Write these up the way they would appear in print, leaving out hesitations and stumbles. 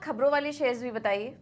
खबरों वाले शेयर्स भी बताइए।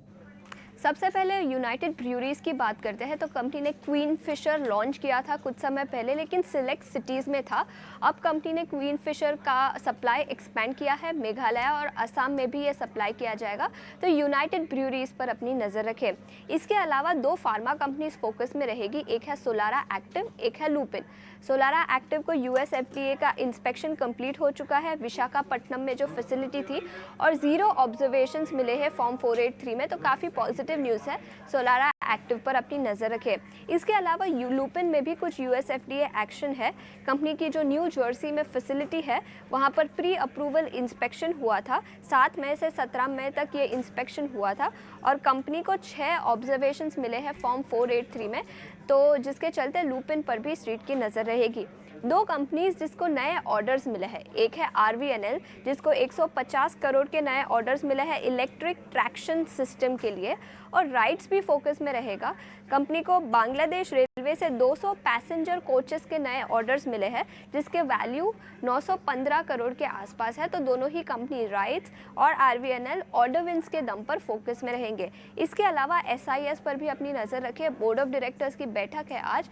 सबसे पहले यूनाइटेड ब्रूअरीज की बात करते हैं तो कंपनी ने क्वीन फिशर लॉन्च किया था कुछ समय पहले, लेकिन सिलेक्ट सिटीज़ में था। अब कंपनी ने क्वीन फिशर का सप्लाई एक्सपेंड किया है, मेघालय और असम में भी ये सप्लाई किया जाएगा। तो यूनाइटेड ब्रूअरीज पर अपनी नज़र रखें। इसके अलावा दो फार्मा कंपनीज फोकस में रहेगी, एक है सोलारा एक्टिव, एक है लुपिन। सोलारा एक्टिव को यूएस एफडीए का इंस्पेक्शन कंप्लीट हो चुका है विशाखापट्टनम में जो फैसिलिटी थी, और ज़ीरो ऑब्जर्वेशंस मिले हैं फॉर्म 483 में, तो काफ़ी पॉजिटिव न्यूज़ है। सोलारा एक्टिव पर अपनी नज़र रखें। इसके अलावा लुपिन में भी कुछ यूएस एफडीए एक्शन है। कंपनी की जो न्यू जर्सी में फैसिलिटी है वहाँ पर प्री अप्रूवल इंस्पेक्शन हुआ था, 7 मई से 17 मई तक ये इंस्पेक्शन हुआ था, और कंपनी को 6 ऑब्जर्वेशंस मिले हैं फॉर्म 483 में, तो जिसके चलते लुपिन पर भी स्ट्रीट की नज़र रहेगी। दो कंपनीज जिसको नए ऑर्डर्स मिले हैं, एक है आरवीएनएल जिसको 150 करोड़ के नए ऑर्डर्स मिले हैं इलेक्ट्रिक ट्रैक्शन सिस्टम के लिए, और राइट्स भी फोकस में रहेगा। कंपनी को बांग्लादेश रेलवे से 200 पैसेंजर कोचेस के नए ऑर्डर्स मिले हैं जिसके वैल्यू 915 करोड़ के आसपास है। तो दोनों ही कंपनी राइट्स और आरवीएनएल ऑर्डर विंस के दम पर फोकस में रहेंगे। इसके अलावा एसआईएस पर भी अपनी नज़र रखें। बोर्ड ऑफ डायरेक्टर्स की बैठक है आज,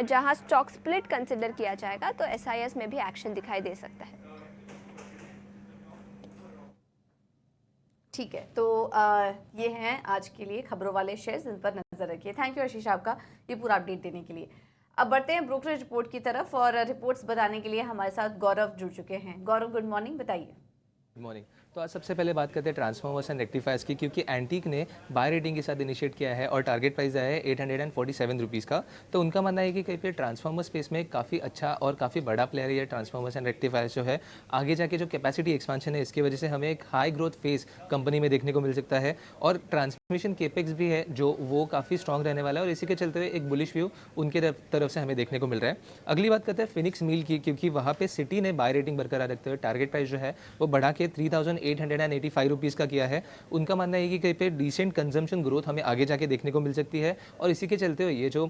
जहां स्टॉक स्प्लिट कंसिडर किया जाएगा, तो एसआईएस में भी एक्शन दिखाई दे सकता है। ठीक है, तो ये हैं आज के लिए खबरों वाले शेयर्स, इन पर नजर रखिए। थैंक यू आशीष आपका ये पूरा अपडेट देने के लिए। अब बढ़ते हैं ब्रोकरेज रिपोर्ट की तरफ, और रिपोर्ट्स बताने के लिए हमारे साथ गौरव जुड़ चुके हैं। गौरव, गुड मॉर्निंग, बताइए। Good morning. तो आज सबसे पहले बात करते हैं ट्रांसफॉर्मर्स एंड रेक्टिफायर्स की, क्योंकि एंटीक ने बाय रेटिंग के साथ इनिशिएट किया है और टारगेट प्राइस आया है 847 रुपीज़ का। तो उनका मानना है कि कहीं पे ट्रांसफॉर्मर स्पेस में काफ़ी अच्छा और काफ़ी बड़ा प्लेयर है ट्रांसफॉर्मर्स एंड रेक्टिफायर्स जो है। आगे जाके जो कैपेसिटी एक्सपांशन है इसकी वजह से हमें एक हाई ग्रोथ फेज कंपनी में देखने को मिल सकता है, और ट्रांसमिशन केपेक्स भी है जो वो काफ़ी स्ट्रॉन्ग रहने वाला है, और इसी के चलते हुए एक बुलिश व्यू उनके तरफ से हमें देखने को मिल रहा है। अगली बात करते हैं फिनिक्स मिल की, क्योंकि वहाँ पे सिटी ने बाय रेटिंग बरकरार रखते हुए टारगेट प्राइस जो है वो बढ़ा के 3885 रुपीज़ का किया है। उनका मानना है कि कहीं पे डिसेंट कंजम्पशन ग्रोथ हमें आगे जाके देखने को मिल सकती है, और इसी के चलते हुए ये जो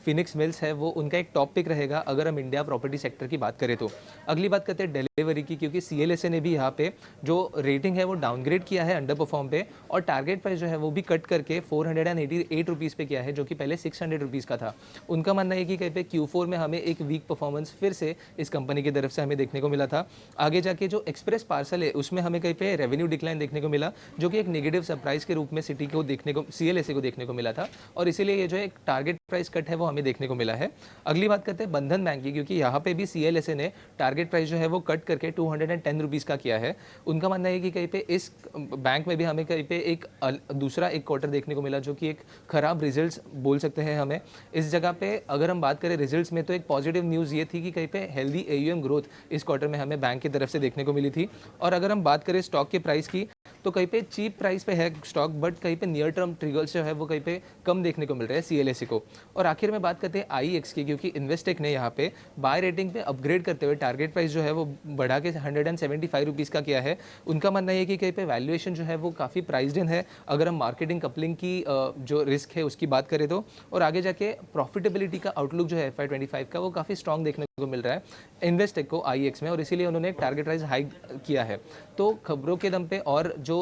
फिनिक्स मिल्स है वो उनका एक टॉप पिक रहेगा अगर हम इंडिया प्रॉपर्टी सेक्टर की बात करें तो। अगली बात करते हैं डिलीवरी की, क्योंकि सीएलएसए ने भी यहाँ पे जो रेटिंग है वो डाउनग्रेड किया है अंडर परफॉर्म पे, और टारगेट प्राइस जो है वो भी कट करके 488 रुपीज़ पे किया है, जो कि पहले 600 रुपीज़ का था। उनका मानना है कि कहीं पे Q4 में हमें एक वीक परफॉर्मेंस फिर से इस कंपनी की तरफ से हमें देखने को मिला था। आगे जाके जो एक्सप्रेस पार्सल है उसमें हमें कहीं पे रेवेन्यू डिक्लाइन देखने को मिला, जो कि एक नेगेटिव सरप्राइज के रूप में सिटी को देखने को सीएलएसए को देखने को मिला था, और इसीलिए ये जो एक टारगेट प्राइस कट है वो हमें देखने को मिला है। अगली बात करते हैं बंधन बैंक की, क्योंकि यहाँ पे भी सीएलएसए ने टारगेट प्राइस जो है वो कट करके 210 रुपीज़ का किया है। उनका मानना है कि कहीं पे इस बैंक में भी हमें कहीं पे एक दूसरा एक क्वार्टर देखने को मिला, जो कि एक खराब रिजल्ट्स बोल सकते हैं हमें इस जगह पे। अगर हम बात करें रिजल्ट्स में, तो एक पॉजिटिव न्यूज़ ये थी कि कहीं पे हेल्दी एयूएम ग्रोथ इस क्वार्टर में हमें बैंक की तरफ से देखने को मिली थी। और अगर हम बात करें स्टॉक के प्राइस की, तो कहीं पे चीप प्राइस पे है स्टॉक, बट कहीं पे नियर टर्म ट्रिगर्स जो है वो कहीं पे कम देखने को मिल रहा है सीएलएसए को। और आखिर में बात करते हैं आईएक्स की, क्योंकि इन्वेस्टेक ने यहाँ पे बाय रेटिंग पे अपग्रेड करते हुए टारगेट प्राइस जो है वो बढ़ा के 175 रुपीज़ का किया है। उनका मानना है कि कहीं पे वैल्यूएशन जो है वो काफ़ी प्राइस्ड इन है अगर हम मार्केटिंग कपलिंग की जो रिस्क है उसकी बात करें तो। और आगे जाके प्रॉफिटेबिलिटी का आउटलुक जो है FY25 का वो काफ़ी स्ट्रॉन्ग देखने को मिल रहा है इन्वेस्टेक को आईएक्स में, और इसीलिए उन्होंने एक टारगेट प्राइस हाइक किया है। तो खबरों के दम पे और जो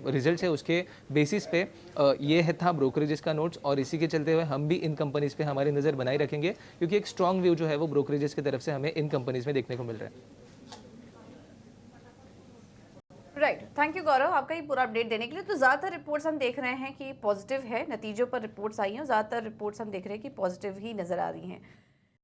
रिजल्ट्स है उसके बेसिस पे ये है था ब्रोकरेजेस का नोट्स, और इसी के चलते हुए हम भी इन कंपनीज पे हमारी नज़र बनाए रखेंगे, क्योंकि एक स्ट्रॉन्ग व्यू जो है वो ब्रोकरेजेस की तरफ से हमें इन कंपनीज में देखने को मिल रहा है। राइट, थैंक यू गौरव आपका ये पूरा अपडेट देने के लिए। तो ज़्यादातर रिपोर्ट्स हम देख रहे हैं कि पॉजिटिव है, नतीजों पर रिपोर्ट्स आई हैं, ज़्यादातर रिपोर्ट्स हम देख रहे हैं कि पॉजिटिव ही नज़र आ रही हैं।